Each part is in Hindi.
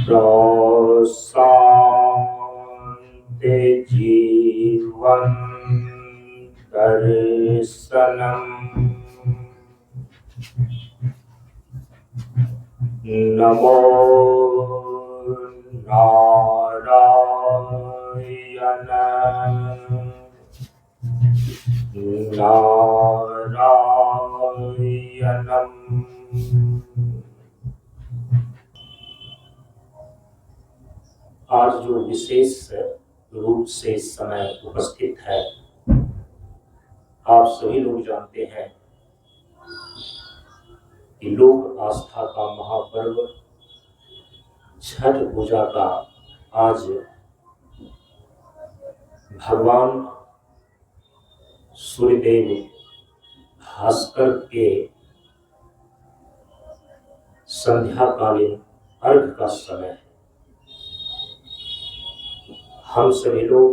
प्रशान्ते जीवन दर्शनम् नमो नारायण नारायणम्। आज जो विशेष रूप से समय उपस्थित है, आप सभी लोग जानते हैं कि लोक आस्था का महापर्व छठ पूजा का आज भगवान सूर्यदेव भास्कर के संध्याकालीन अर्घ का समय है। हम सभी लोग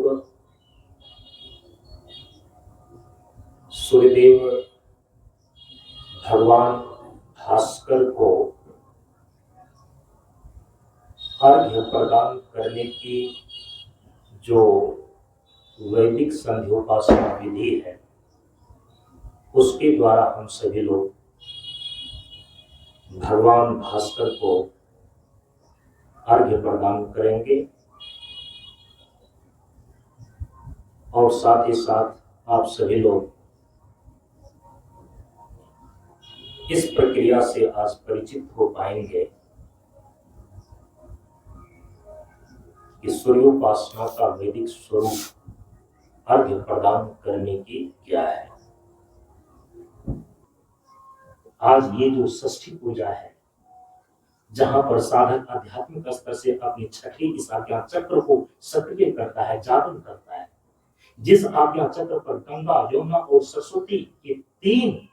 सूर्यदेव भगवान भास्कर को अर्घ्य प्रदान करने की जो वैदिक संध्योपासना विधि है, उसके द्वारा हम सभी लोग भगवान भास्कर को अर्घ्य प्रदान करेंगे और साथ ही साथ आप सभी लोग इस प्रक्रिया से आज परिचित हो पाएंगे कि सूर्योपासना का वैदिक स्वरूप अर्घ्य प्रदान करने की क्या है। आज ये जो षष्ठी पूजा है, जहां पर साधक आध्यात्मिक स्तर से अपनी छठी इस आज्ञा चक्र को सक्रिय करता है, जागरण करता है। जिस आज्ञा चक्र पर गंगा, यमुना और सरस्वती के 3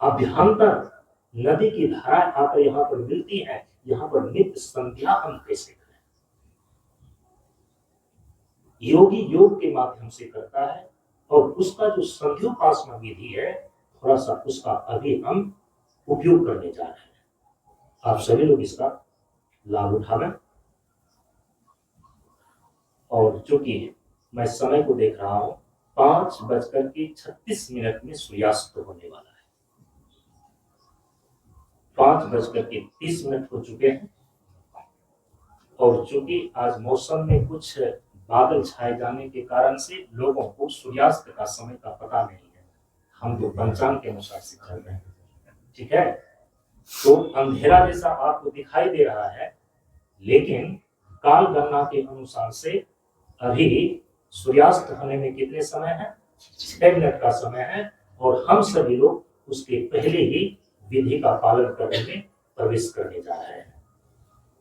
अभ्यंतर नदी की धाराएं आकर यहाँ पर मिलती है, यहाँ पर नित्य संध्या हम कैसे करें। योगी योग के माध्यम से करता है और उसका जो संध्योपासना विधि है, थोड़ा सा उसका अभी हम उपयोग करने जा रहे हैं। आप सभी लोग इसका लाभ उठावें। और चूंकि मैं समय को देख रहा हूं, 5:36 में सूर्यास्त होने वाला है। 5:30 हो चुके हैं और चूंकि आज मौसम में कुछ बादल छाए जाने के कारण से लोगों को सूर्यास्त का समय का पता नहीं है। हम तो पंचांग के अनुसार से चल रहे हैं, ठीक है। तो अंधेरा जैसा आपको दिखाई दे रहा है, लेकिन काल गणना के अनुसार से अभी सूर्यास्त होने में कितने समय है? 6 मिनट का समय है और हम सभी लोग उसके पहले ही विधि का पालन करने में प्रवेश करने जा रहे हैं।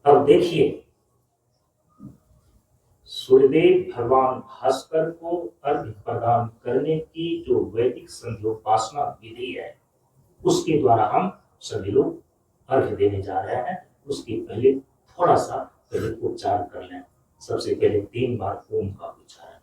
अब देखिए, सूर्यदेव भगवान भास्कर को अर्घ्य प्रदान करने की जो वैदिक संध्योपासना विधि है, उसके द्वारा हम सभी लोग अर्घ्य देने जा रहे हैं। उसके पहले थोड़ा सा पहले उच्चार कर लें। सबसे पहले 3 बार ओम का उच्चारण।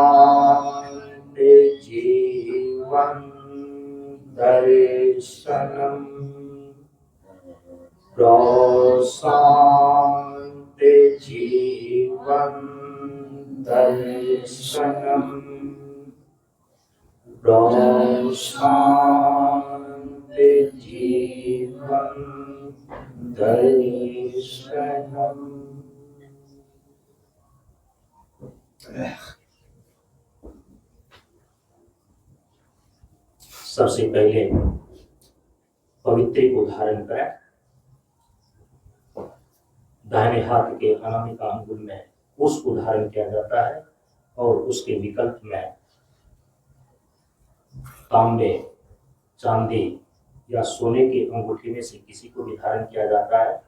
प्रशान्ते जीवन दर्शनम् प्रशान्ते जीवन दर्शनम् प्रशान्ते जीवन दर्शनम्। सबसे पहले पवित्री को धारण करें। दाहिने हाथ के अनामिका अंगुल में उसको धारण किया जाता है और उसके विकल्प में तांबे, चांदी या सोने के अंगूठी में से किसी को भी धारण किया जाता है,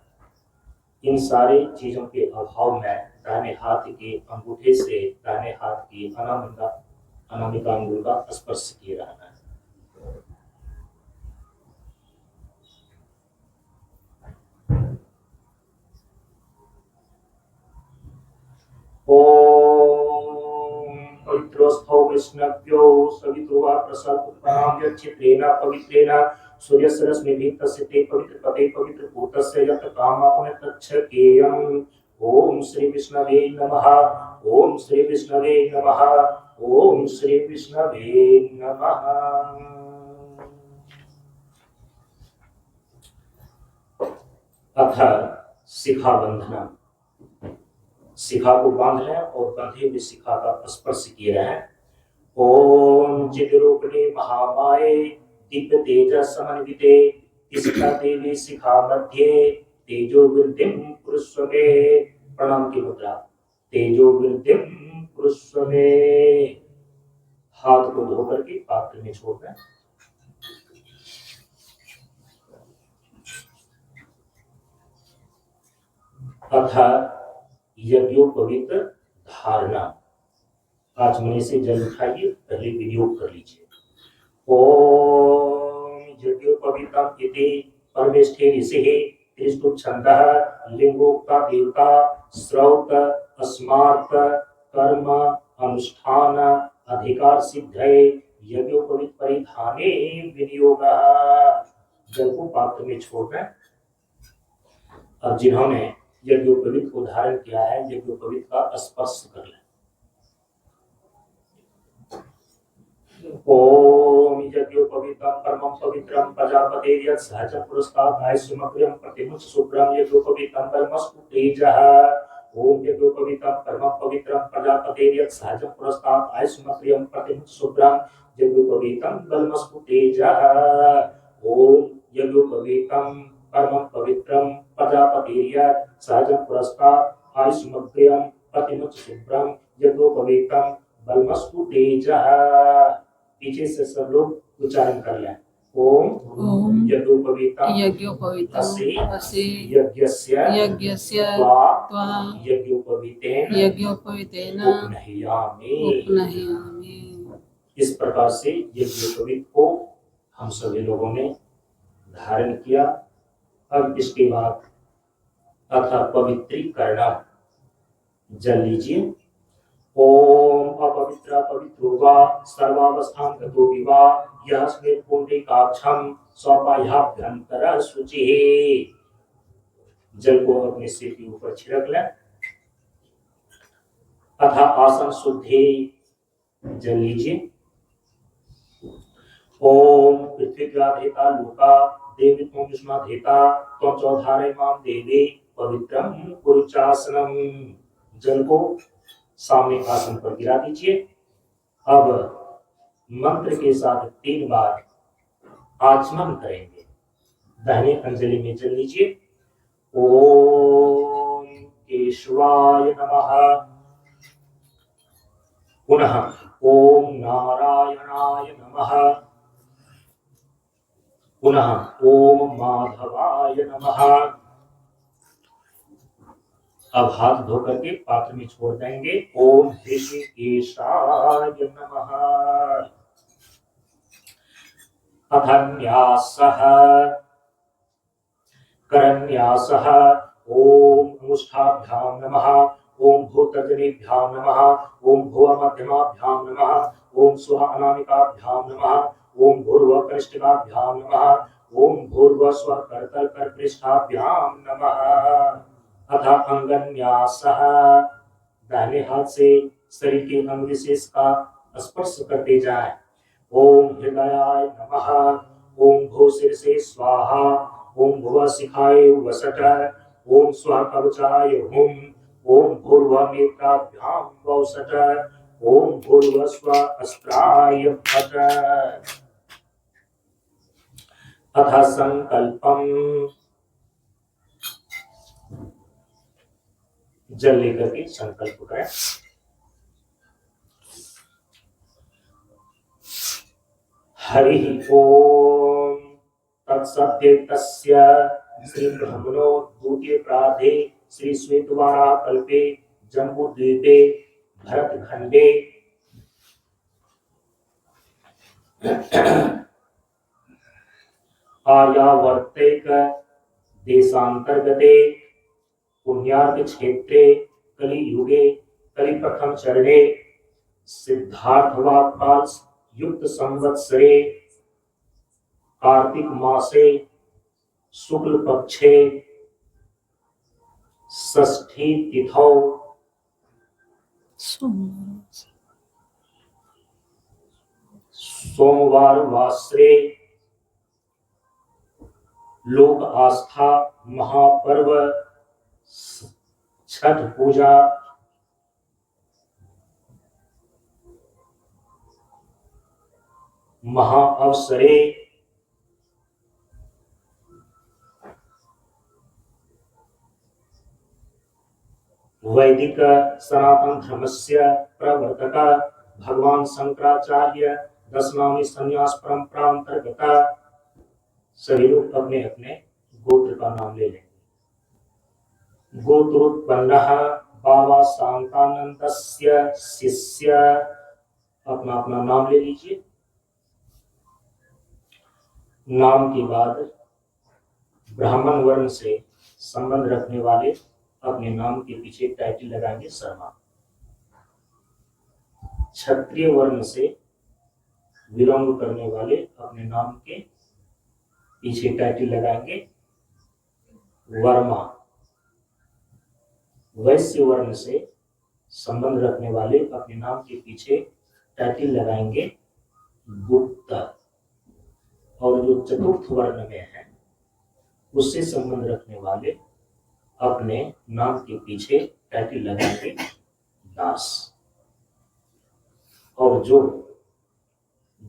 इन सारी चीजों के अभाव में दाहिने हाथ के अंगूठे से दाहिने हाथ की अनामिका अंगुल का स्पर्श किए रहना है। ओम पवित्रोस्थो वैष्णव्यो सवितुर्वा प्रसादोत्पन्नां यच्छित्रेण पवित्रेण सूर्यस्य रश्मिभिः तस्य ते पवित्रपदे पवित्रभूतस्य यत् कामापने तच्छकेयम्। ओम श्री विष्णवे नमः। ओम श्री विष्णवे नमः। ओम श्री विष्णवे नमः। अथ शिखा बंधना। शिखा को बांध रहे हैं और बंधे हुए शिखा का स्पर्श किए रहे हैं। ओम चिद्रूपिणी महामाये दिव्य तेज समन्विते तिष्ठा देवी शिखा मध्य तेजो वृद्धिं कुरुष्वे। प्रणाम की मुद्रा। तेजो वृद्धिं कुरुष्वे। हाथ को धोकर के पात्र में छोड़ दें। अथा यज्ञोपवीत धारणा। आचमनी से जल उठाइए, पहले विनियोग कर लीजिए। ओम यज्ञोपवीतम इति परमेष्ठे ऋषिः त्रिष्टुप छन्दः लिंगोक्ता देवता श्रौत अस्मार्त कर्म अनुष्ठान अधिकार सिद्धये यज्ञोपवीत परिधाने विनियोगः। जल को पात्र में छोड़ दें। अब जिन्होंने यज्ञोपवीत को धारण किया है, यज्ञोपवीत का स्पर्श कर लें। ओम यज्ञोपवीतम परमं पवित्रं प्रजापतेर्यत् सहजं पुरस्तात् आयुष्यमग्र्यं प्रतिमुच शुभ्रं यज्ञोपवीतम परमस्तु तेजः। ओम यज्ञोपवीतम परमं पवित्रं प्रजापतेर्यत् सहजं पुरस्तात् आयुष्यमग्र्यं प्रतिमुच शुभ्रं यज्ञोपवीतम परमस्तु तेजः। ओम यज्ञोपवीतम परमं पवित्रं प्रजापतेर्यत् सहजं पुरस्तात् आयुष्यमग्र्यं प्रतिमुच शुभ्रं यज्ञोपवीतम बलमस्तु तेजः। पीछे से सब लोग उच्चारण कर लें। ओम यज्ञोपवीतम अस्य यज्ञस्य त्वा यज्ञोपवीतेन उपनह्यामि। इस प्रकार से यज्ञोपवीत को हम सभी लोगों ने धारण किया। अब इसके बाद अथा पवित्रीकरण। जल लीजिए। ओम अपवित्र पवित्रो वा सर्वावस्थां गतो विवा यस्मिन् पुंडरीकाक्षं स्वपाह्याभ्यंतर शुचिः। जल को अपने सिर के ऊपर छिड़क लें। अथा आसन शुद्धि। जल लीजिए। ओम पृथ्वीग्राधेता लोका देवी त्वं विष्णुधेता त्वं चौधारे मां देवी पवित्रं कुरुचासनम। जल को सामने आसन पर गिरा दीजिए। अब मंत्र के साथ 3 बार आचमन करेंगे। दाहिने अंजलि में जल लीजिए। ओम केशवाय नमः। पुनः ओम नारायणाय नमः। पुनः ओम माधवाय नमः। अब हाथ धोकर के पात्र में छोड़ देंगे। ओम ऋषिकेशाय नमः। अथन्यासः करन्यासः। ओम अंगुष्ठाभ्यां नमः। ओम भूतर्जनीभ्यां नमः। ओम भुवमध्यमाभ्यां नमः। ओम स्वः अनामिकाभ्यां नमः। ओम भूर्भुवः कनिष्ठिकाभ्यां नमः। ओम भूर्भुवः स्वः करतल करपृष्ठाभ्यां नमः। अथा अंगन्यासः। दाहिने हाथ से शरीर के अंग विशेष का स्पर्श करते जाएं। ओम हृदयाय नमः। ओम भू शीर्षे स्वाहा। ओम भुवः शिखाय वसट। ओम स्वः कवचाय हुम। ओम भूर्भुवः नेत्राभ्यां वसट। ओम भूर्भुवः स्वः अस्त्राय फट। अथा संकल्पम। जल लेकर के संकल्प करें। हरि ओम तत्सत्। तत्सद्य तस्य श्री ब्रह्मणो द्वितीय प्रार्धे श्री श्वेतवारा कल्पे जम्बूद्वीपे भरतखंडे आर्यावर्तैक देशांतर्गते पुण्यार्क क्षेत्रे कलियुगे कलिप्रथम चरणे सिद्धार्थवाकाल युक्त संवत्सरे कार्तिक मासे शुक्ल पक्षे षष्ठी तिथौ सोमवार वासरे लोक आस्था महापर्व छठ पूजा महाअवसरे वैदिक सनातन धर्मस्य प्रवर्तक भगवान शंकराचार्य दशनामी संन्यास परंपरा अंतर्गत सभी लोग अपने अपने गोत्र का नाम ले लेंगे। गोत्रोत्पन्न बाबा शांतानंदस्य शिष्य, अपना अपना नाम ले लीजिए। नाम के बाद ब्राह्मण वर्ण से संबंध रखने वाले अपने नाम के पीछे टाइटल लगाएंगे शर्मा। क्षत्रिय वर्ण से बिलोंग करने वाले अपने नाम के पीछे टाइटल लगाएंगे वर्मा। वैश्य वर्ण से संबंध रखने वाले अपने नाम के पीछे टाइटल लगाएंगे गुप्त। और जो चतुर्थ वर्ण में है उससे संबंध रखने वाले अपने नाम के पीछे टाइटल लगाएंगे दास। और जो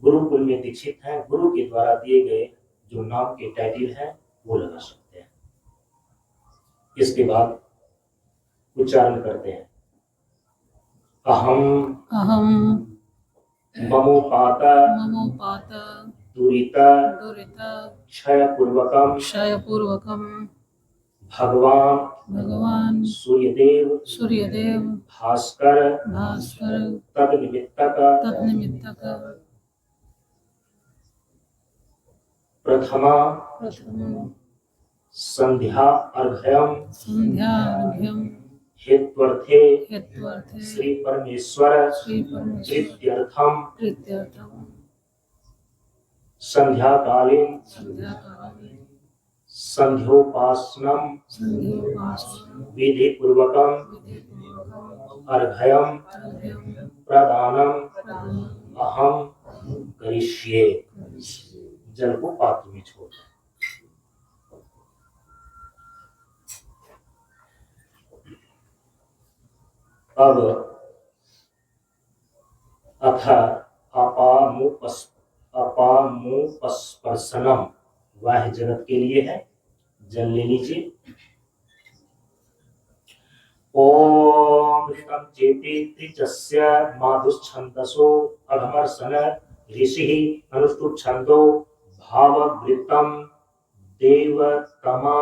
गुरुकुल में दीक्षित हैं, गुरु के द्वारा दिए गए जो नाम के टाइटल हैं वो लगा सकते हैं। इसके बाद उच्चारण करते हैं अहम ममोपात दुरिता क्षय पूर्वकम भगवान सूर्यदेव भास्कर तदनिमित्तक प्रथमा संध्या अर्घ्यम हेत्वर्थे श्री परमेश्वर प्रीत्यर्थम संध्याकालीन संध्योपासनम विधि पूर्वकम अर्घ्यम प्रदानम अहम करिष्ये। जल को पात्र में छोड़ दें। अब अथ अपामुपस्पर्शनम वह जगत के लिए है। जल ले लीजिए। ओम ऋतम चेते त्रिचस्य माधुश्छन्दसो अधमर्शन ऋषि अनुष्टुप्छन्दो भाववृत्तम देवतमा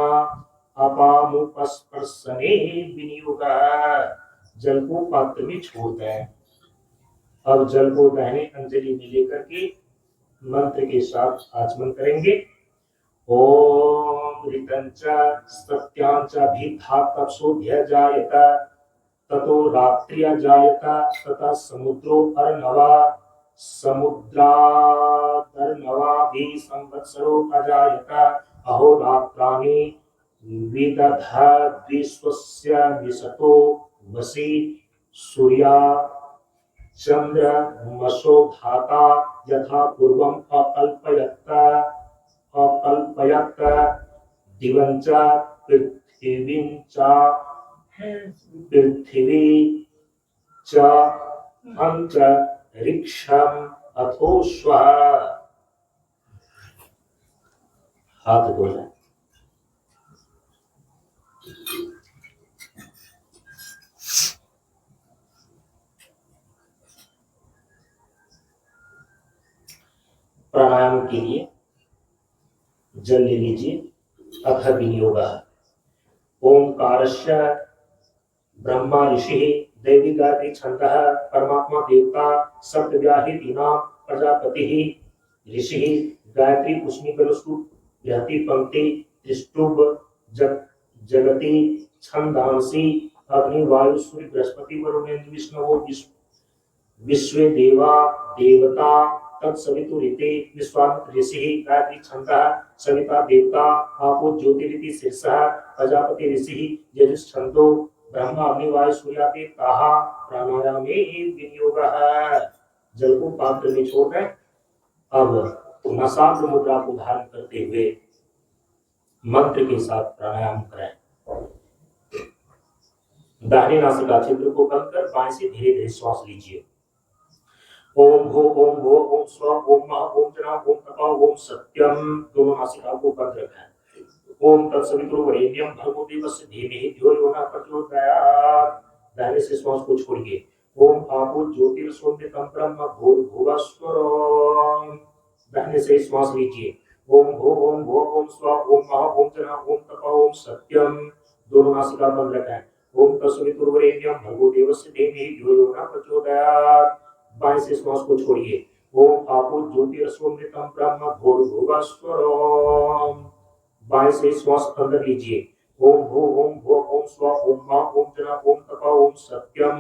अपामुपस्पर्शने विनियोगः। जल को पात्र में छोड़ दें। अब जल को दाहिने अंजलि में लेकर के मंत्र के साथ आचमन करेंगे। ओम ऋतंच सत्यांच भिद्धा तपसोध्य जायत ततो रात्रिया जायत तथा समुद्रो अर्णवा समुद्रादर्णवा भी संवत्सरो अजायत अहोरात्राणि विदध विश्वस्य विशतो वसी सूर्या चंद्र मसो धाता यथा पूर्वम अकल्पयत दिवंच पृथ्वी च अंतरिक्षम अथोश्व। हाथ धोलें। प्राणायाम के लिए जल ले लीजिए। अथ विनियोगः। ओंकारस्य ब्रह्मा ऋषि दैवी गायत्री छंदः परमात्मा देवता सप्तव्याहृतीनां प्रजापतिः ऋषि गायत्री उष्णीकलस्तु बृहति पंक्ति त्रिष्टुभ जगति छंदांसि अग्नि वायु सूर्य बृहस्पति वरुणेन्द्र विष्णु विश्वे देवा देवता तत्सवितुरिति विश्वामित्र ऋषिः गायत्री छंदः सविता देवता आपो ज्योतिरिति शीर्षः प्रजापति ऋषिः यजुश्छंदो ब्रह्मा अग्नि वायु सूर्यादि ताहा प्राणायामे विनियोगः। जल को पात्र में छोड़ दें। अब नासाग्र मुद्रा को धारण करते हुए मंत्र के साथ प्राणायाम करें। दाहिने नासिका छिद्र को बंद कर बाएं से धीरे धीरे श्वास लीजिए। ओम भो ओम भो ओम स्व ओम मह ओम जना ओम तपा ओम सत्यम। दोनों नासिका को बंद रखें। ओम तत्सवितुर्वरेण्यं भर्गो देवस्य धीमहि धियो यो न प्रचोदयात्। दाहिने से श्वास को छोड़िए। ओम आपो ज्योतिर्सोम्यतं ब्रह्म भूर्भुवस्वरः। दाहिने से श्वास लीजिए। ओम भो ओम स्व ओम मह ओम जना ओम तपा ओम सत्यम। दोनों नासिका बंद रखें। ओम तत्सवितुर्वरेण्यं भर्गो देवस्य धीमहि धियो यो न प्रचोदयात्। बाएं से श्वास को छोड़िए। ओम आपो ज्योतिर्सोम्यतं ब्रह्म भूर्भुवस्वरः। बाएं से श्वास अंदर लीजिए। ओम भो ओम स्व ओम मह ओम जना ओम तपा ओम सत्यम।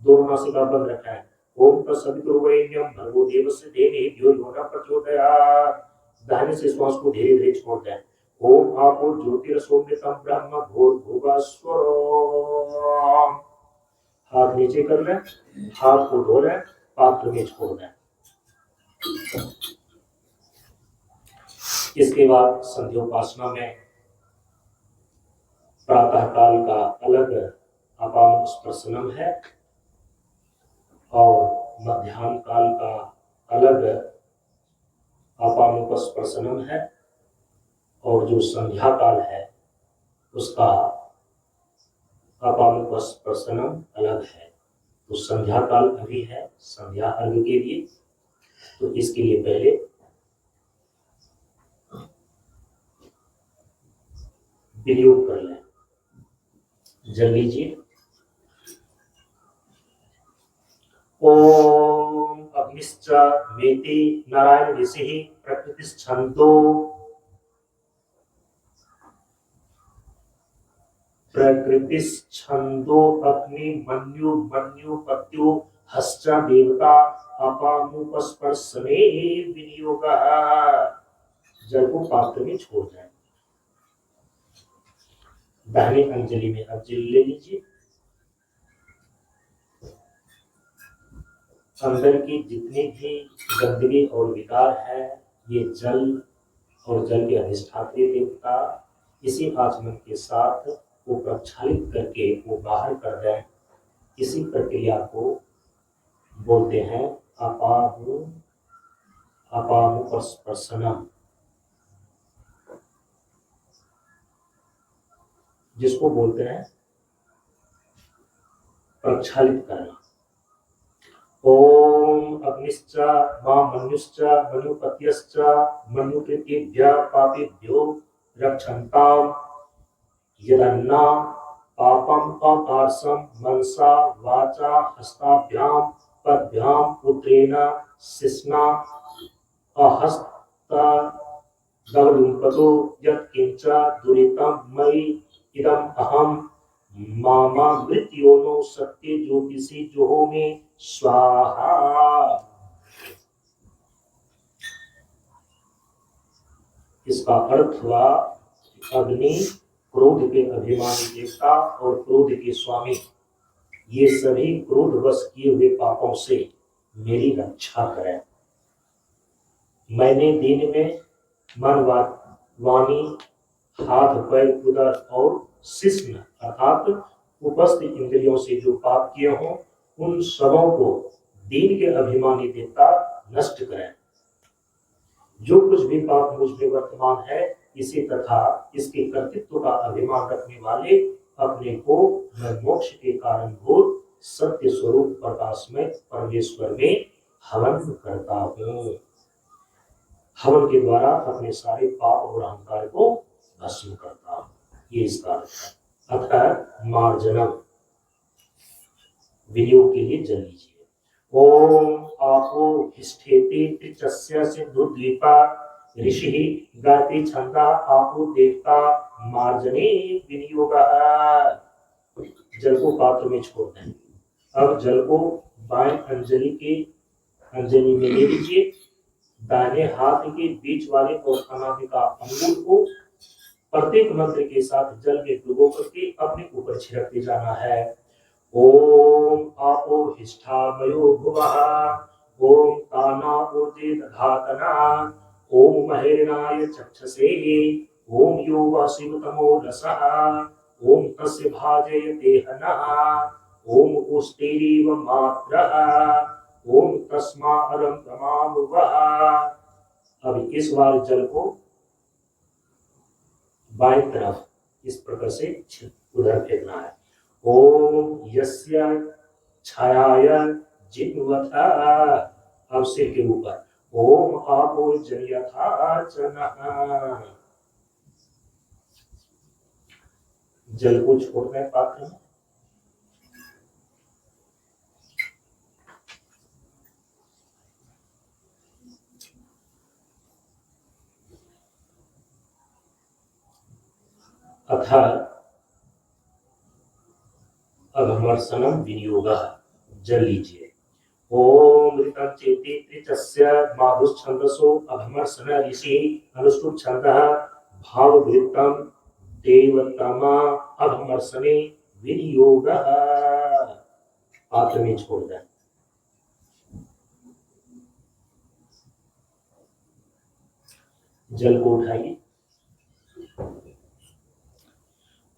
दोनों नासिका बंद रखें। ओम तत्सवितुर्वरेण्यं भर्गो देवस्य धीमहि धियो यो न प्रचोदयात्। दाहिने से श्वास को धीरे धीरे छोड़ दें। ओम आपो ज्योतिर्सोम्यतं ब्रह्म भूर्भुवस्वरः। हाथ नीचे कर लें। हाथ को धो लें। पात्र में छोड़ दें। इसके बाद संध्योपासना में प्रातः काल का अलग अपामुख स्पर्शनम है और मध्याह्न काल का अलग अपामुख स्पर्शनम है और जो संध्या काल है उसका अपामुख स्पर्शनम अलग है। तो संध्या काल अभी है संध्या अर्घ्य के लिए। तो इसके लिए पहले विनियोग कर लें। जल लीजिए। ओम अग्निश्च मेति नारायण ऋषिः प्रकृतिश्छन्दो अग्नि मन्यु पत्यु हश्च देवता अपामुपस्पर्शने विनियोगः। जल को पात्र में छोड़ दें। दाहिनी अंजलि में अब जल ले लीजिए। अंदर की जितनी भी गंदगी और विकार है ये जल और जल के अधिष्ठात्री देवता इसी आचमन के साथ वो प्रक्षालित करके वो बाहर कर दें। इसी प्रक्रिया को बोलते हैं अपामुपस्पर्शनम, जिसको बोलते हैं प्रक्षालित करना। ओम अग्निश्च मा मन्युश्च मन्युपत्यश्च मन्युकृतेभ्यः पापेभ्यो रक्षन्ताम् यदन्ना पापम अपार्षम मनसा वाचा हस्ताभ्यां पद्भ्यां पुत्रेण शिश्ना अहस्त दवलुम्पतो यत्किंच दुरितं मयि इदम् अहं मामा मृत्योनो सत्य ज्योतिषी जोहो में स्वाहा। इसका अर्थ हुआ अग्नि क्रोध के अभिमानी देवता और क्रोध के स्वामी, ये सभी क्रोध वश किए हुए पापों से मेरी रक्षा करें। मैंने दिन में मन वाणी हाथ पैर उदर और शिश्न अर्थात उपस्थित इंद्रियों से जो पाप किए हों उन सबों को दिन के अभिमानी देवता नष्ट करें। जो कुछ भी पाप मुझ में वर्तमान है इसी तथा इसके कर्तृत्व का अभिमान रखने वाले अपने को मैं मोक्ष के कारणभूत सत्य स्वरूप प्रकाश में परमेश्वर में हवन करता हूँ। हवन के द्वारा अपने सारे पाप और अहंकार को भस्म करता। ये इसका अर्थ है। अतः मार्जनम, विनियोग के लिए जल लीजिए। ओम आपो हिष्ठेति त्रिचस्य सिंधुद्वीपा ऋषि गाति छंदा आपो देवता मार्जने विनियोगः। जल को पात्र में छोड़ दें। अब जल को बाएं अंजलि में ले लीजिए। दाहिने हाथ के बीच वाले और अनामिका अंगुल को प्रत्येक मंत्र के साथ जल में डुबो करके अपने ऊपर छिड़कते जाना है। ओम आपो हिष्ठामयो भुवः, ओम ताना ऊर्जे दधातना, ओम महेरणाय चक्षसे, ओम यो वासिवतमो रसः, ओम तस्य भाजय देहनः, ओम उष्टेरीव मात्रः, ओम तस्मा अरम तमाम वः। अब इस बार जल को बाएं तरफ इस प्रकार से उधर फेंकना है। ओम यस्य छायाय जिन्वथ, अब सिर के ऊपर ओम आपो जयथा चनः। जल को छोड़ना है पात्र में। अतः अभमर्सनम विनियोगः, जल लीजिए। ओम ऋतं चेति त्रिचस्य माधुश्छंदसो अभमर्सन ऋषि अनुष्टुप छंदः भाववृत्तम देवतमा अभमर्सने विनियोगः। पात्र में छोड़ दें। जल को उठाइए।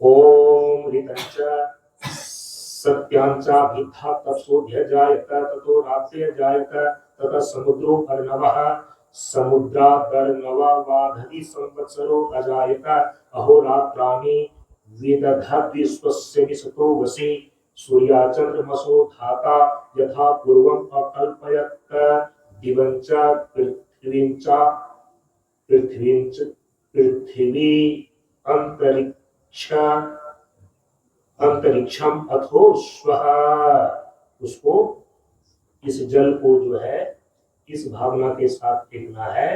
ओम ऋतंच सत्यांचा भिद्धा तत्सोध्य जायत ततो रात्रि जायत ततः समुद्रो अर्णवः समुद्रादर्णवा वाधति संवत्सरो अजायत अहोरात्राणि विदधद्विश्वस्य निसतो वसि सूर्याचन्द्रमसो धाता यथा पूर्वम् अकल्पयत् दिवञ्च पृथ्वीञ्च पृथ्वी अंतरिक्षम अथो स्वः। उसको, इस जल को जो है इस भावना के साथ फेंकना है।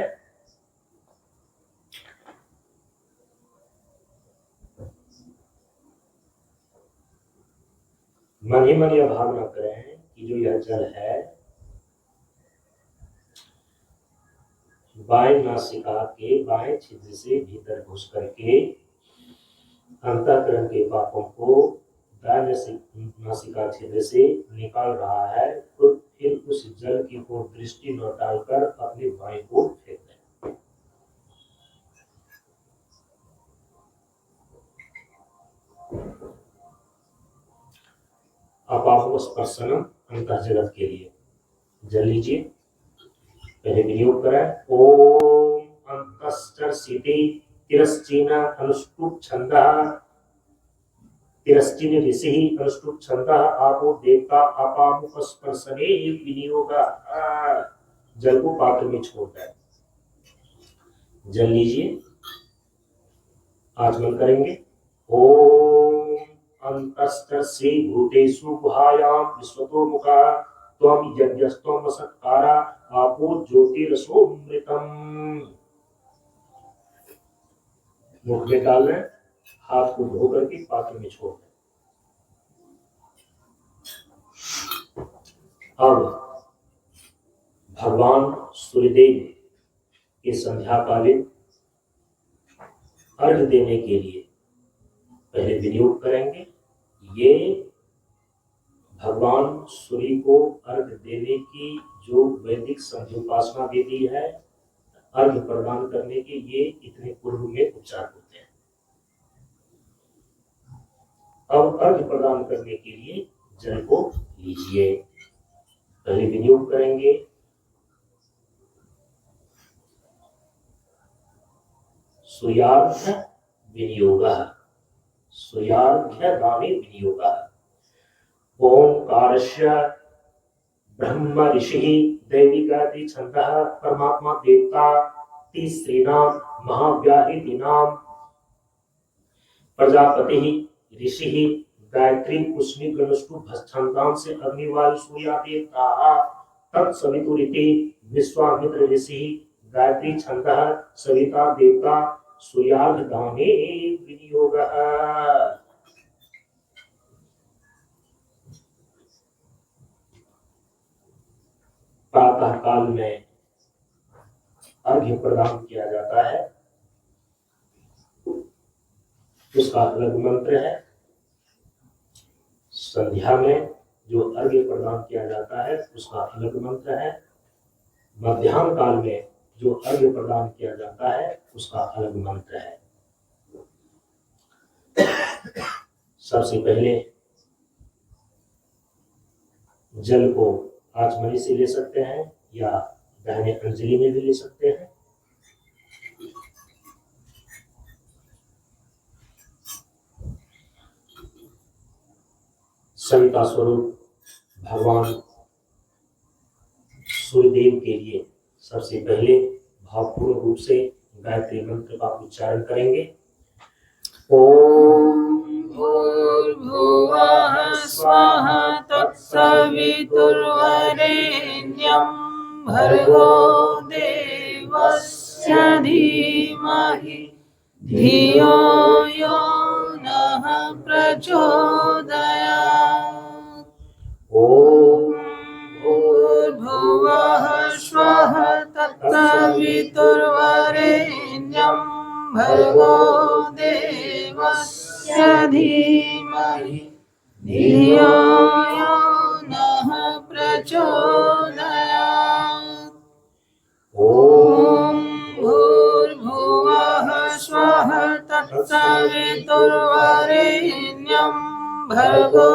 मन ही मन यह भावना करें कि जो यह जल है बाएं नासिका के बाएं छिद्र से भीतर घुस करके अंतःकरण के पापों को दाहिने नासिका छिद्र से निकाल रहा है। तो फिर उस जल की ओर दृष्टि न डालकर अपने बाएं को फेंक दें। अपापो स्पर्शनम अंतः जगत के लिए जल लीजिए। पहले विनियोग करें। ओम अंतश्चर्षिति तिरश्चीन अनुष्टुप छंदः तिरश्चीन ऋषि अनुष्टुप छंदः आपो देवता अपामुख स्पर्शने विनियोगः। जल को पात्र में छोड़ दें। जल लीजिए। आचमन करेंगे। ओम अंतश्चर्षि भूतेषु गुहायां विश्वतो मुखः त्वं यज्ञस्त्वं सत्कारा आपो ज्योतिरसोमृतम्। मुख में डाल लें। हाथ को धो करके पात्र में छोड़ दें। अब भगवान सूर्यदेव के संध्याकालीन अर्घ देने के लिए पहले विनियोग करेंगे। ये भगवान सूर्य को अर्घ देने की जो वैदिक संध्योपासना विधि है, अर्घ प्रदान करने के ये इतने पूर्व में उच्चार होते हैं। अब अर्घ प्रदान करने के लिए जल को लीजिए। पहले विनियोग करेंगे। सूर्यार्घ्य विनियोगः, सूर्यार्घ्य दाने विनियोगः। ओंकारस्य ब्रह्म ऋषि दैविकादि छंदः परमात्मा देवता तीसरीणाम महाव्याहृतीनाम प्रजापति ऋषि गायत्री कुष्मी गणुष्टु भक्षंतान से अग्निवायु सूर्यादेवता तत्सवितुरिति विश्वामित्र ऋषि गायत्री छंदः सविता देवता सूर्यार्घदाने विनियोगः। प्रातः काल में अर्घ्य प्रदान किया जाता है, उसका अलग मंत्र है। संध्या में जो अर्घ्य प्रदान किया जाता है उसका अलग मंत्र है। मध्याह्न काल में जो अर्घ्य प्रदान किया जाता है उसका अलग मंत्र है। सबसे पहले जल को आचमनी से ले सकते हैं या दाहिने अंजलि में भी ले सकते हैं। सविता स्वरूप भगवान सूर्यदेव के लिए सबसे पहले भावपूर्ण रूप से गायत्री मंत्र का उच्चारण करेंगे। ओम भूर्भुवः स्वः तत्सवितुर्वरेण्यं भर्गो देवस्य धीमहि धियो यो नः प्रचोदयात्। ओम भूर्भुवः स्वः तत्सवितुर्वरेण्यं भर्गो देवस्य धीमहि धियो यो नः प्रचोदयात्। ओम भूर्भुवः स्वः तत्सवितुर्वरेण्यं भर्गो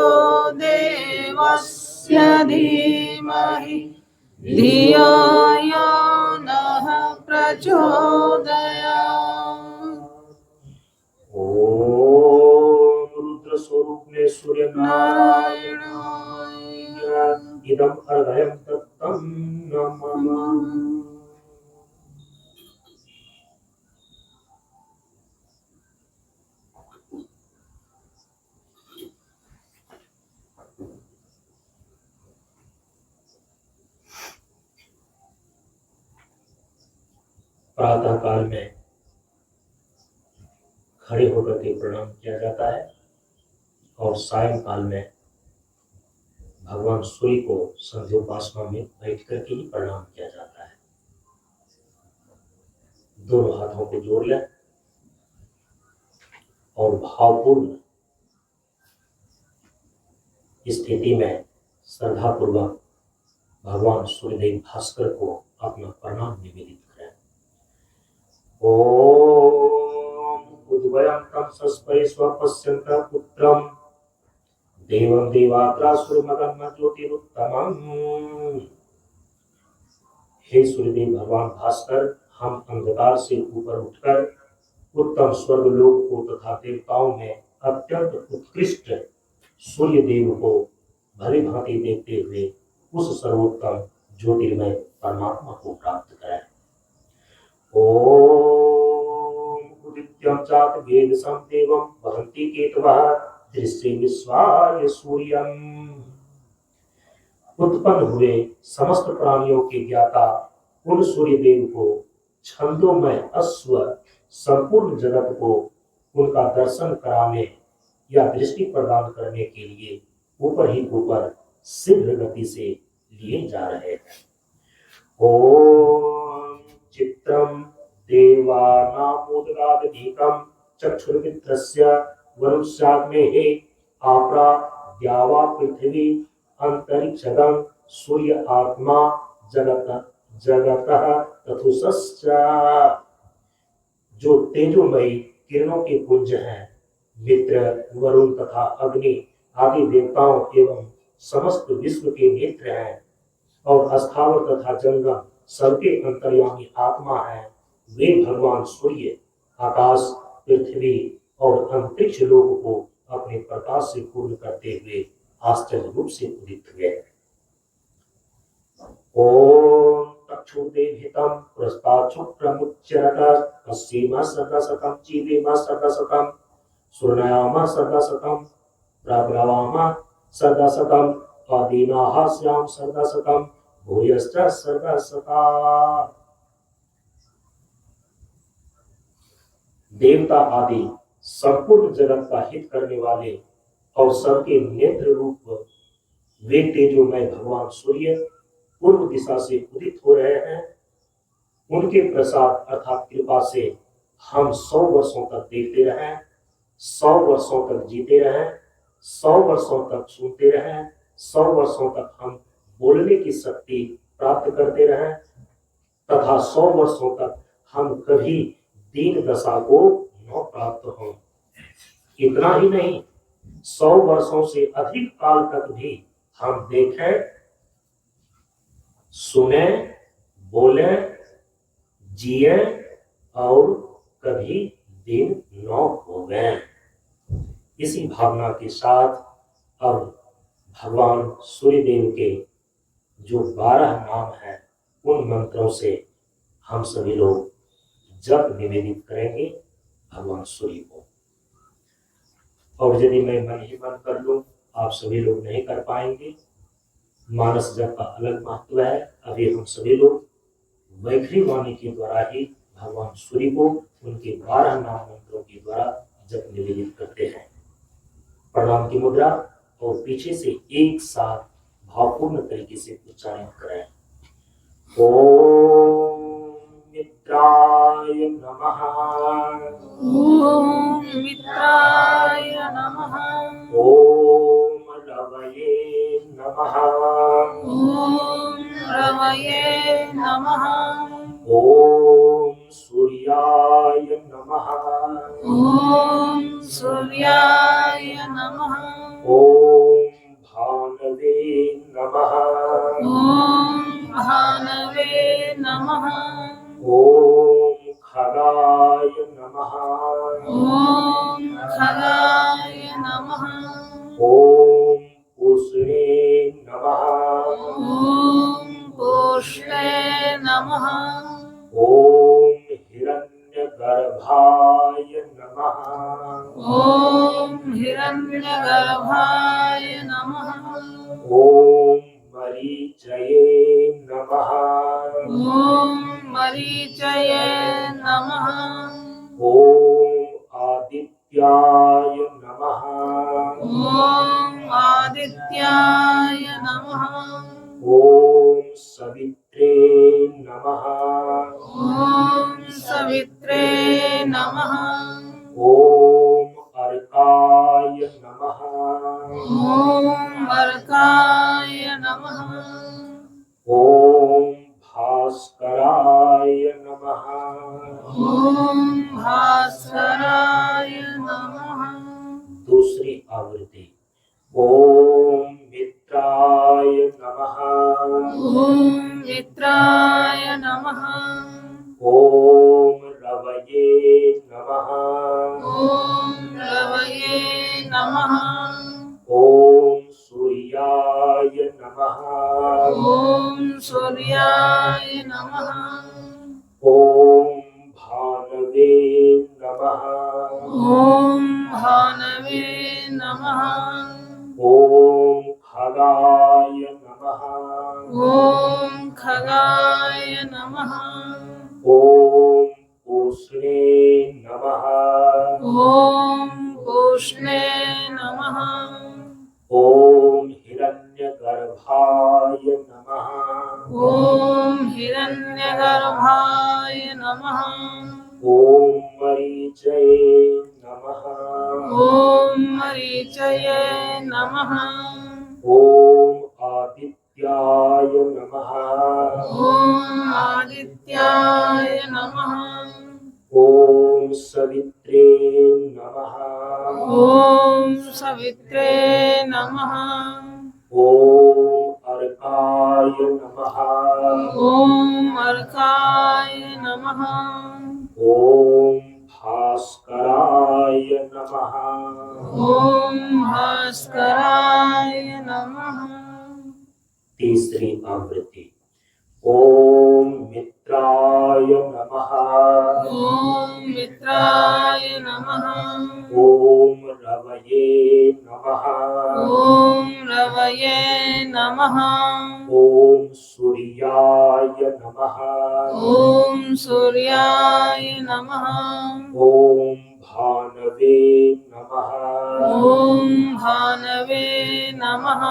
देवस्य धीमहि धियो यो नः प्रचोदयात्। ओम रुद्र स्वरूप में सूर्य नारायण नारायणाय इदम अर्घयं तत्तं नमः। प्रातः काल में खड़े होकर के प्रणाम किया जाता है और सायंकाल में भगवान सूर्य को संध्योपासना में बैठ करके ही प्रणाम किया जाता है। दोनों हाथों को जोड़ लें और भावपूर्ण स्थिति में श्रद्धापूर्वक भगवान सूर्यदेव भास्कर को अपना प्रणाम निवेदित करें। ओम उद्वयं तं सस्परे स्वपश्यन्तः पुत्रं देवं देवात्रासुरमदं ज्योतिरुत्तमम्। हे सूर्यदेव भगवान भास्कर, हम अंधकार से ऊपर उठकर उत्तम स्वर्गलोक को तथा देवताओं में अत्यंत उत्कृष्ट सूर्य देव को भली भांति देखते हुए उस सर्वोत्तम ज्योतिर्मय परमात्मा को प्राप्त करें। ओम उदित्यं चात वेदसं देवं वहन्ति केतवः दृश्ये विश्वाय सूर्यम्। उत्पन्न हुए समस्त प्राणियों के ज्ञाता उन सूर्य देव को छंदोमय अश्व संपूर्ण जगत को उनका दर्शन कराने या दृष्टि प्रदान करने के लिए ऊपर ही ऊपर शीघ्र गति से लिए जा रहे हैं। ओम चित्रम देवानामुदगादधिकं चक्षुर्मित्रस्य वरुष्याग्नेः आपरा द्यावा पृथ्वी अंतरिक्षगं सूर्य आत्मा जगतः तथुसश्च। जो तेजोमयी किरणों के पुंज हैं, मित्र, वरुण तथा अग्नि आदि देवताओं एवं समस्त विश्व के नेत्र हैं और स्थावर तथा जंगम सबके अंतर्यामी आत्मा हैं, वे भगवान सूर्य आकाश, पृथ्वी और अंतरिक्ष लोक को अपने प्रकाश से पूर्ण करते हुए आश्चर्य रूप से उदित हुए। ओम चक्षुर्देहितं पुरस्तात् शुक्रमुच्चरत पश्येम सदा शतं जीवेम सदा शतं शृणुयाम सदा शतं प्रब्रवाम सदा शतं अदीनाः स्याम सदा शतं भूयश्च सदा शतं। देवता आदि संपूर्ण जगत का हित करने वाले और सबके नेत्र रूप वे तेजोमय भगवान सूर्य पूर्व दिशा से उदित हो रहे हैं। उनके प्रसाद अर्थात कृपा से हम 100 वर्षों तक देखते रहें, 100 वर्षों तक जीते रहें, 100 वर्षों तक सुनते रहें, 100 वर्षों तक हम बोलने की शक्ति प्राप्त करते रहें तथा 100 वर्षों तक हम कभी दीन दशा को न प्राप्त हों। इतना ही नहीं, 100 वर्षों से अधिक काल तक भी हम देखें, सुने, बोले, जिए और कभी दिन न होवे। इसी भावना के साथ अब भगवान सूर्यदेव के जो 12 नाम हैं उन मंत्रों से हम सभी लोग जप निवेदित करेंगे भगवान सूर्य को। और यदि मैं मन ही मन कर लूं, आप सभी लोग नहीं कर पाएंगे। मानस जप का अलग महत्व है। अभी हम सभी लोग वैखरी वाणी के द्वारा ही भगवान सूर्य को उनके 12 नाम मंत्रों के द्वारा जप निवेदित करते हैं। प्रणाम की मुद्रा और पीछे से एक साथ भावपूर्ण तरीके से उच्चारण करें। ओम मित्राय नमः। ओम मित्राय नमः। ओम रवये नमः। ओम रवये नमः। ओम सूर्याय नमः। ओम सूर्याय नमः। ओम भानवे नमः। ओम भानवे नमः। ओम खगाय नमः। ओम खगाय नमः। ओम उष्णे नमः। ओम पूष्णे नमः। ओम हिरण्यगर्भाय नमः। ओम हिरण्यगर्भाय नमः। ओम मरीचये नमः। ओम मरीचये नमः। ओम आदित्याय नमः। ओम आदित्याय नमः। ओम सवित्रे नमः। ओम सवित्रे नमः। ओम अर्काय नमः। ओम अर्काय नमः। ओम भास्कराय नमः। ओम भास्कराय नमः। दूसरी आवृत्ति। ओम मित्राय नमः। ओम मित्राय नमः। ओम रवये नमः। ओम रवये नमः। ओम सूर्याय नमः। ओम सूर्याय नमः। ओम भानवे नमः। ओम भानवे नमः। ओम खगाय नमः। ओम खगाय नमः। ओम उष्णे नमः। ओम पूष्णे नमः। ओम हिरण्यगर्भाय नमः। ओम हिरण्यगर्भाय नमः। ओम मरीचये नमः। ओम मरीचये नमः। ओम आदित्याय नमः। ओम आदित्याय नमः। ओम सवित्रे नमः। ओम सवित्रे नमः। ओम अर्काय नमः। ओम अर्काय नमः। ओम भास्कराय नमः। ओम भास्कराय नमः। तीसरी आवृत्ति। ओम मित्राय नमः ओम रवये नमः ओम रवये नमः ओम सूर्याय नमः ओम सूर्याय नमः ओम भानवे नमः ओम भानवे नमः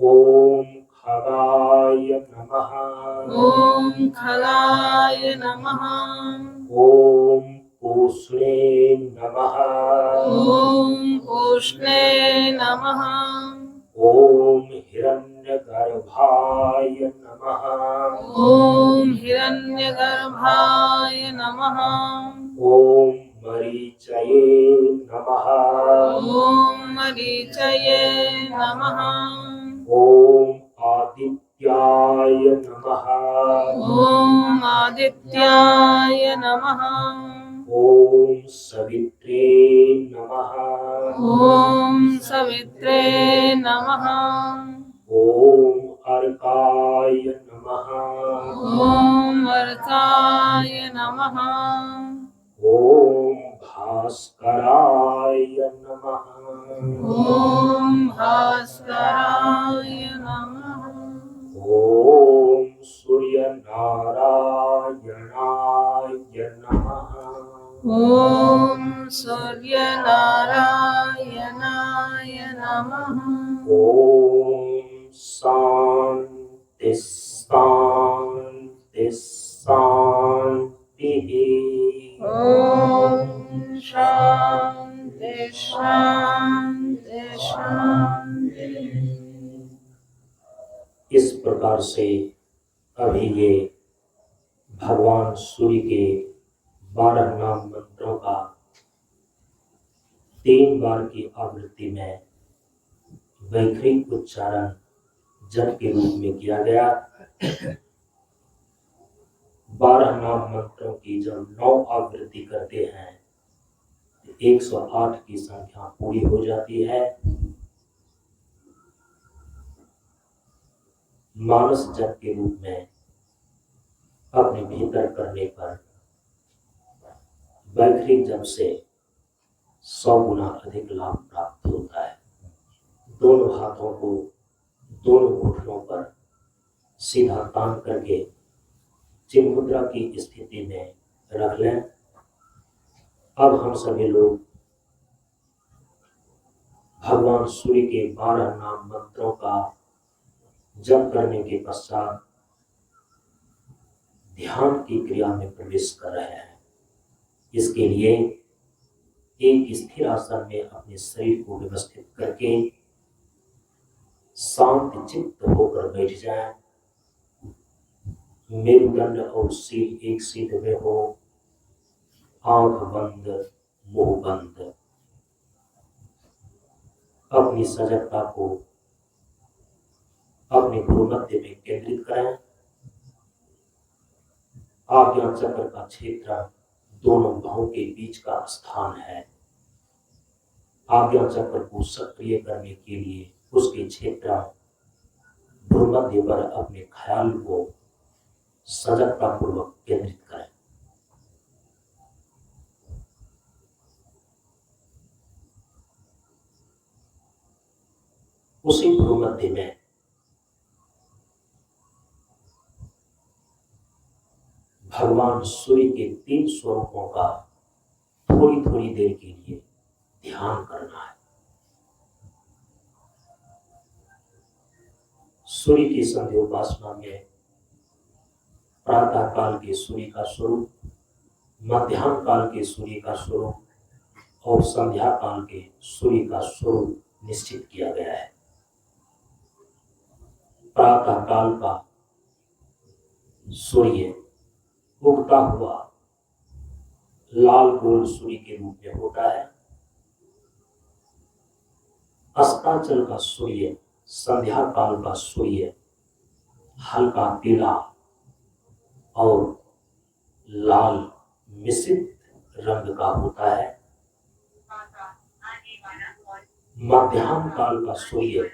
ओम खगाय नमः ओम खगाय नमः ओम पूष्णे नमः ओम उष्णे नमः ओम हिरण्यगर्भाय नमः ओम हिरण्यगर्भाय नमः ओम मरीचये नमः ओम मरीचये नमः ओम आदित्याय नमः ओम आदित्याय नमः ओम सवित्रे नमः ओम सवित्रे नमः ओम अर्काय नमः ओम अर्काय नमः ओम भास्कराय नमः ओम भास्कराय नमः ओम सूर्य नारायणाय नमः ओम सूर्यनारायणाय नमः ओम शांति शांति शांति ओम शांति शांति शांति। इस प्रकार से अभी ये भगवान सूर्य के 12 नाम मंत्रों का 3 बार की आवृत्ति में वैखरिक उच्चारण जप के रूप में किया गया। 12 नाम मंत्रों की जब 9 आवृत्ति करते हैं तो 108 की संख्या पूरी हो जाती है। मानस जप के रूप में अपने भीतर करने पर वैखरिक जप से 100 गुना अधिक लाभ प्राप्त होता है। दोनों हाथों को दोनों घुटनों पर सीधा तान करके चिन्ह मुद्रा की स्थिति में रख लें। अब हम सभी लोग भगवान सूर्य के 12 नाम मंत्रों का जप करने के पश्चात ध्यान की क्रिया में प्रवेश कर रहे हैं। इसके लिए एक स्थिर आसन में अपने शरीर को व्यवस्थित करके शांत चित्त होकर बैठ जाएं। मेरुदंड और सिर एक सीध में हो, आंख बंद, मुंह बंद। अपनी सजगता को अपने भ्रूमध्य में केंद्रित करें। आज्ञा चक्र का क्षेत्र दोनों भौं के बीच का स्थान है। आज्ञा चक्र को सक्रिय करने के लिए उसके क्षेत्र भ्रूमध्य पर अपने ख्याल को सजगता पूर्वक केंद्रित करें। उसी भ्रूमध्य में भगवान सूर्य के 3 स्वरूपों का थोड़ी थोड़ी देर के लिए ध्यान करना है। सूर्य की संध्या उपासना में प्रातः काल के सूर्य का स्वरूप, मध्याह्न काल के सूर्य का स्वरूप और संध्या काल के सूर्य का स्वरूप निश्चित किया गया है। प्रातः काल का सूर्य उगता हुआ लाल गोल सूर्य के रूप में होता है। अस्ताचल का सूर्य, संध्या काल का सूर्य हल्का पीला और लाल मिश्रित रंग का होता है। मध्याह्न काल का सूर्य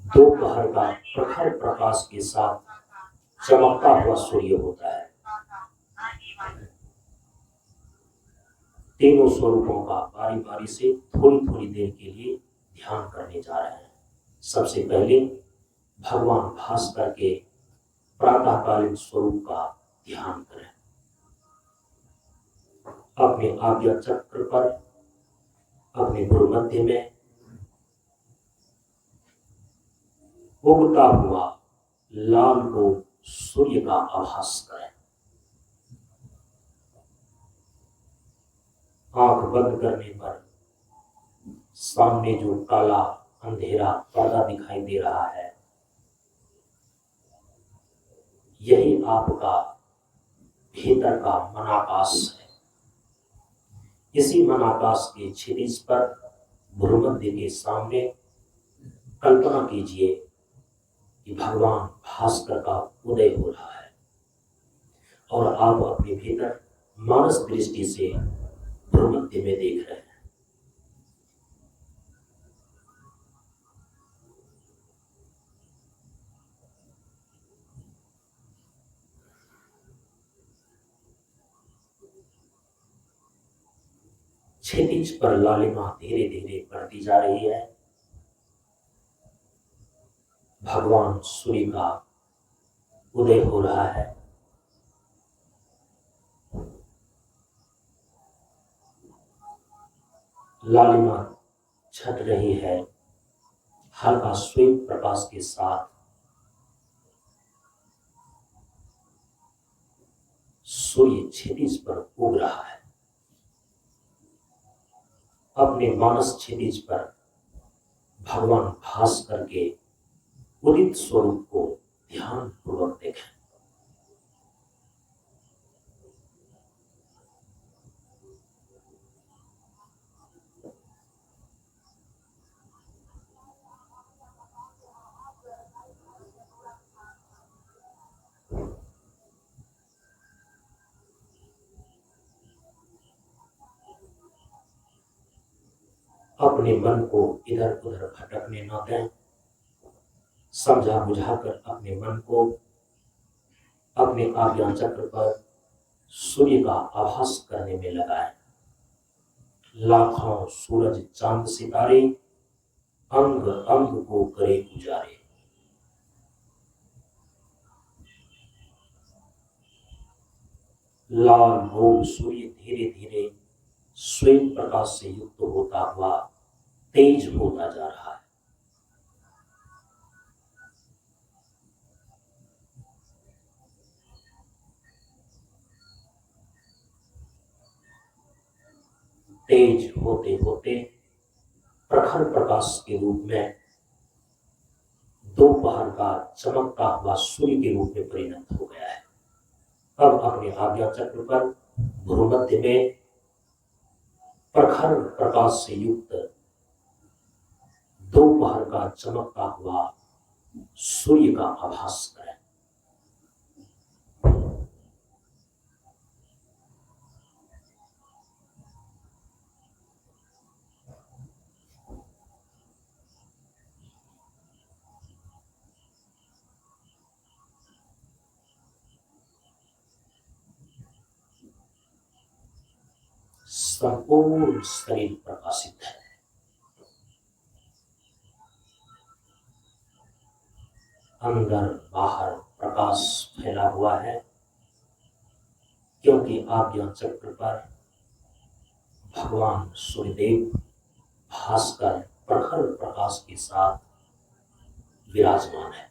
दोपहर का प्रखर प्रकाश के साथ चमकता हुआ सूर्य होता है। तीनों स्वरूपों का बारी बारी से थोड़ी थोड़ी देर के लिए ध्यान करने जा रहे हैं। सबसे पहले भगवान भास्कर के प्रातःकालीन स्वरूप का ध्यान करें। अपने आज्ञा चक्र पर अपने गुरु मध्य में उगता हुआ लाल को सूर्य का आभास करें। आंख बंद करने पर सामने जो काला अंधेरा पर्दा दिखाई दे रहा है, यही आपका भीतर का मनाकाश है। इसी मनाकाश के क्षितिज पर भ्रूमध्य के सामने कल्पना कीजिए कि भगवान भास्कर का उदय हो रहा है और आप अपने भीतर मानस दृष्टि से भ्रूमध्य में देख रहे हैं। क्षितिज पर लालिमा धीरे धीरे बढ़ती जा रही है। भगवान सूर्य का उदय हो रहा है। लालिमा छट रही है हल्का श्वेत प्रकाश के साथ। सूर्य क्षितिज पर उग रहा है। अपने मानस क्षितिज पर भगवान भास्कर के उदित स्वरूप को ध्यान पूर्वक देखें। अपने मन को इधर उधर भटकने न दें। समझा बुझाकर अपने मन को अपने आज्ञा चक्र पर सूर्य का आभास करने में लगाएं। लाखों सूरज चांद सितारे अंग अंग को करे उजारे। लाल गोल सूर्य धीरे धीरे स्वयं प्रकाश से युक्त होता हुआ तेज होता जा रहा है। तेज होते होते प्रखर प्रकाश के रूप में दोपहर का चमकता हुआ सूर्य के रूप में परिणत हो गया है। अब अपने आज्ञा चक्र पर भ्रूमध्य में प्रखर प्रकाश से युक्त दोपहर का चमकता हुआ सूर्य का आभास करें। संपूर्ण शरीर प्रकाशित है। अंदर बाहर प्रकाश फैला हुआ है, क्योंकि आज्ञा चक्र पर भगवान सूर्यदेव भास्कर प्रखर प्रकाश के साथ विराजमान है।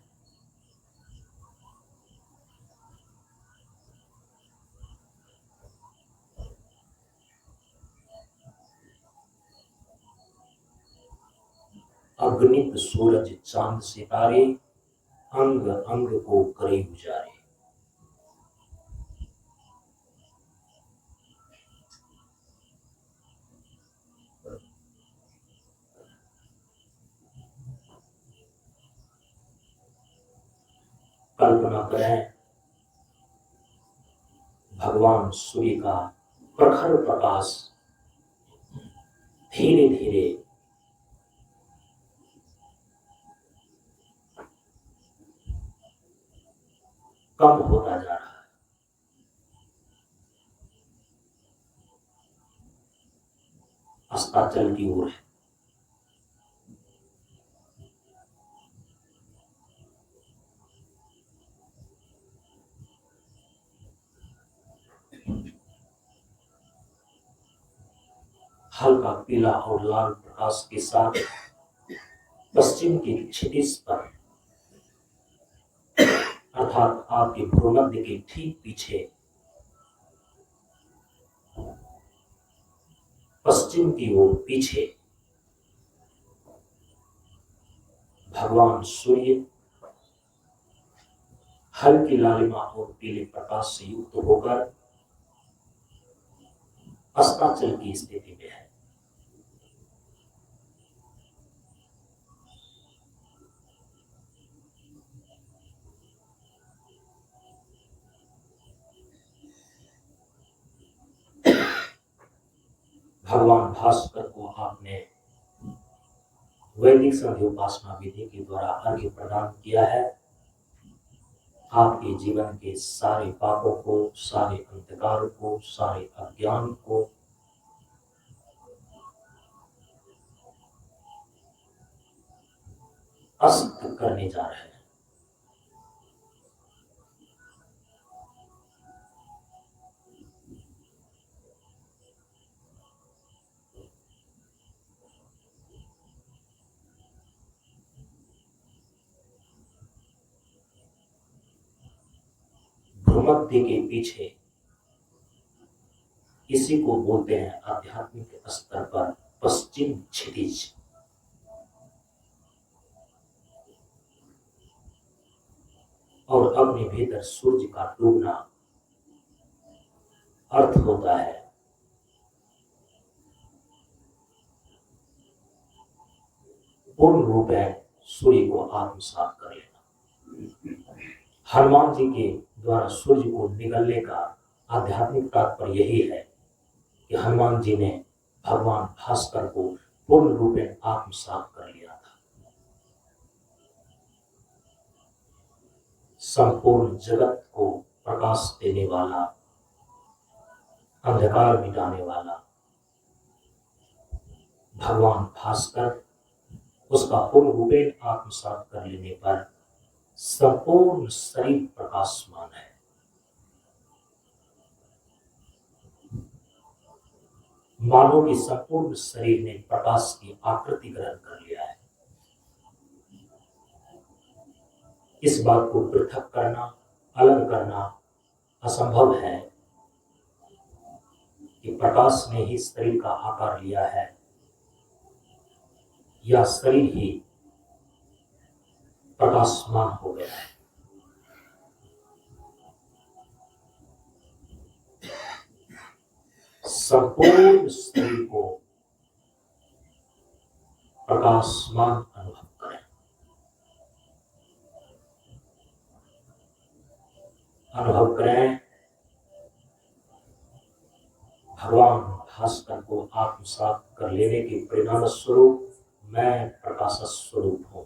अगणित सूरज चांद सितारे अंग अंग को करे उजारे। कल्पना करें भगवान सूर्य का प्रखर प्रकाश धीरे धीरे कम होता जा रहा है। अस्ताचल की ओर है। हल्का पीला और लाल प्रकाश के साथ पश्चिम की क्षितिज पर अर्थात आपके भ्रूमध्य के ठीक पीछे पश्चिम की ओर पीछे भगवान सूर्य हल्की लालिमा और पीले प्रकाश से युक्त होकर अस्ताचल की स्थिति में है। भगवान भास्कर को आपने वैदिक संधि उपासना विधि के द्वारा अर्घ्य प्रदान किया है। आपके जीवन के सारे पापों को, सारे अंधकार को, सारे अज्ञान को अस्त करने जा रहे हैं। भ्रूमध्य के पीछे इसी को बोलते हैं आध्यात्मिक स्तर पर पश्चिम क्षितिज। और अपने भीतर सूर्य का डूबना अर्थ होता है पूर्ण रूप है सूर्य को आत्मसात कर लेना। हनुमान जी के द्वारा सूर्य को निगलने का आध्यात्मिक तात्पर्य यही है कि हनुमान जी ने भगवान भास्कर को पूर्ण रूप में आत्मसात कर लिया था। संपूर्ण जगत को प्रकाश देने वाला, अंधकार मिटाने वाला भगवान भास्कर, उसका पूर्ण रूप में आत्मसात कर लेने पर संपूर्ण शरीर प्रकाशमान है। मानव की संपूर्ण शरीर ने प्रकाश की आकृति ग्रहण कर लिया है। इस बात को पृथक करना, अलग करना असंभव है कि प्रकाश ने ही शरीर का आकार लिया है या शरीर ही प्रकाशमान हो गया है। संपूर्ण शरीर को प्रकाशमान अनुभव करें। अनुभव करें भगवान भास्कर को आत्मसात कर लेने के परिणाम स्वरूप मैं प्रकाश स्वरूप हूं।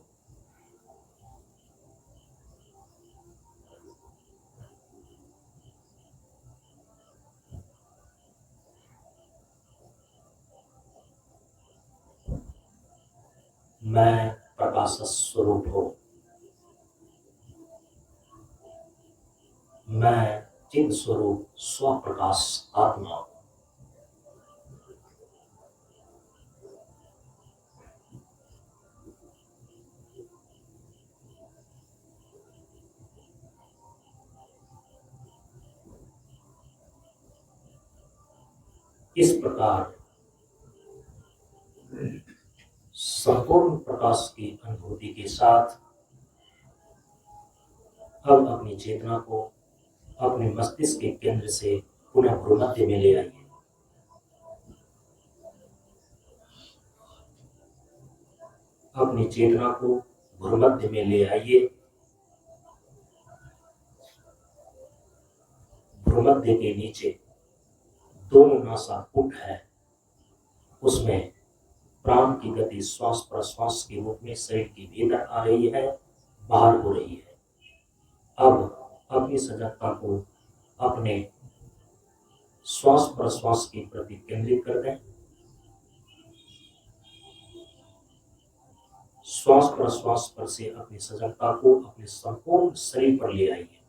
मैं प्रकाश स्वरूप हूं। मैं चिन्ह स्वरूप स्वप्रकाश आत्मा हूं। इस प्रकार संपूर्ण प्रकाश की अनुभूति के साथ अब अपनी चेतना को अपने मस्तिष्क के केंद्र से पुनः भ्रूमध्य में ले आइए। अपनी चेतना को भ्रूमध्य में ले आइए। भ्रूमध्य के नीचे दोनों नासापुट है, उसमें प्राण की गति श्वास प्रश्वास के रूप में शरीर के भीतर आ रही है, बाहर हो रही है। अब अपनी सजगता को अपने श्वास प्रश्वास के प्रति केंद्रित कर दें। श्वास प्रश्वास पर से अपनी सजगता को अपने संपूर्ण शरीर पर ले आइए।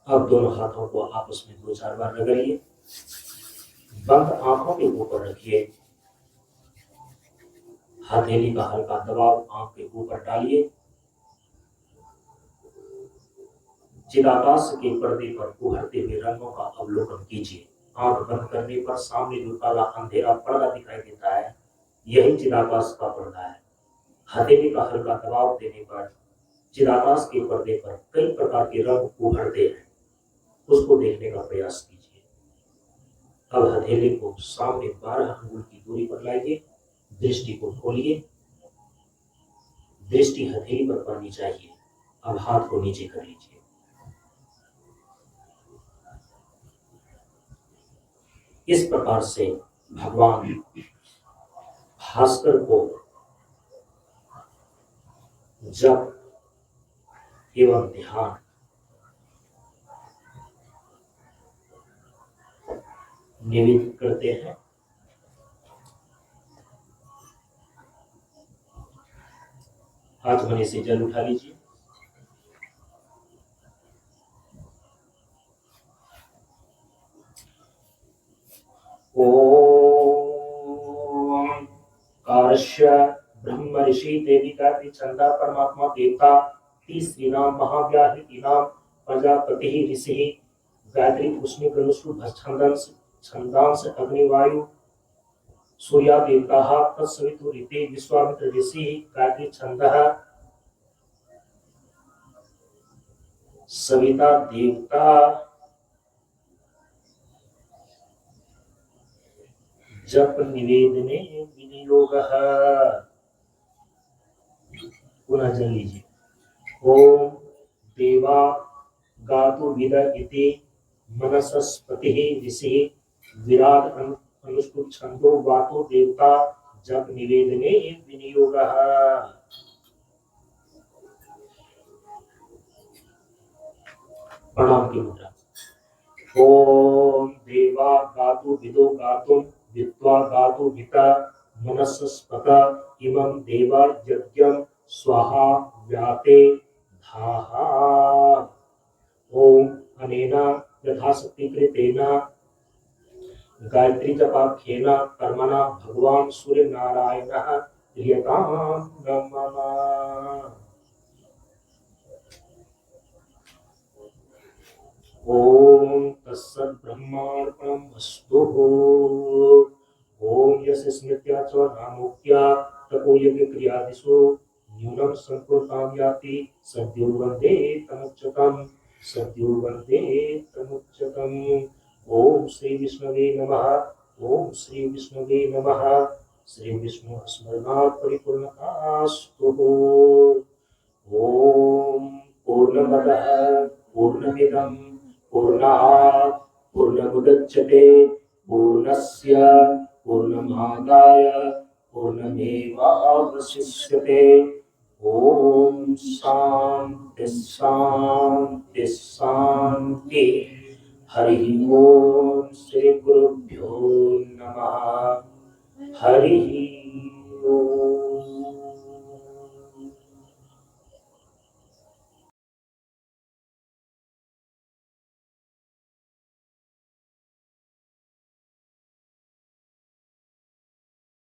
अब दोनों हाथों को आपस में 2-4 बार रगड़िए। बंद आंखों के ऊपर रखिए। हथेली का हल्का दबाव आंख के ऊपर डालिए। चिदाकाश के पर्दे पर उभरते हुए रंगों का अवलोकन कीजिए। आंख बंद करने पर सामने जो काला अंधेरा पर्दा दिखाई देता है, यही चिदाकाश का पर्दा है। हथेली का हल्का दबाव देने पर चिदाकाश के पर्दे पर कई प्रकार के रंग उभरते हैं, उसको देखने का प्रयास कीजिए। अब हथेली को सामने 12 अंगुल की दूरी पर लाइए। दृष्टि को खोलिए। दृष्टि हथेली पर पड़नी चाहिए। अब हाथ को नीचे कर लीजिए। इस प्रकार से भगवान भास्कर को जप एवं ध्यान निवेदित करते हैं। हाथ मने से जल उठा लीजिए। ओम कार्श्य ब्रह्म ऋषि देविका छंदा परमात्मा देवता श्री राम महाव्याहृति नाम प्रजापति ऋषि गायत्री पुष्णि गणुषु छंदांश अग्निवायु सूर्या देवता तत्सवितु ऋते विश्वामित्र ऋषि गायत्री छंदः सविता देवता जप निवेदने विनियोगः। पुनः जल लीजिए। ओम देवा गातु विद इति मनसस्पतिः ऋषि विराट अनुष्टुप छंदो वातो देवता जप निवेदने विनियोगः। प्रणाम की मुद्रा। ओम देवा गातु विदो गातुम विद्वा गातु विता मनसस्पत इमं देवा यज्ञं स्वाहा व्याते धाहा। ओम अनेन यथाशक्ति कृतेन गायत्री जपाख्येन कर्मणा भगवान सूर्य नारायणः क्रियतां नमः। ओम तत्सत् ब्रह्मार्पणमस्तु। ओम यस्य स्मृत्या च नामोक्त्या तपो यज्ञ क्रियादिषु न्यूनं संपूर्णतां याति सद्योर्वन्दे तमुच्चतम् सद्योर्वन्दे तमुच्चतम्। ओम श्री विष्णवे नमः। ओम श्री विष्णवे नमः। श्री विष्णु स्मरणात् परिपूर्णतास्तु। ओम पूर्णमदः पूर्णमिदं पूर्णात् पूर्णमुदच्यते पूर्णस्य पूर्णमादाय पूर्णमेवावशिष्यते। ओम शांति शांति शांति। हरि ओम।